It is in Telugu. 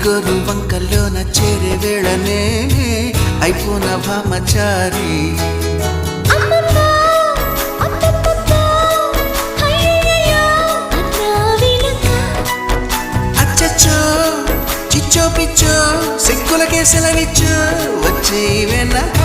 గోరు వంకల్లోన చేరే వేళనే అయిపోన భామచారి అచ్చచ్చో చిచ్చో పిచ్చో సిక్కుల కేసలనిచ్చో వచ్చే వెనక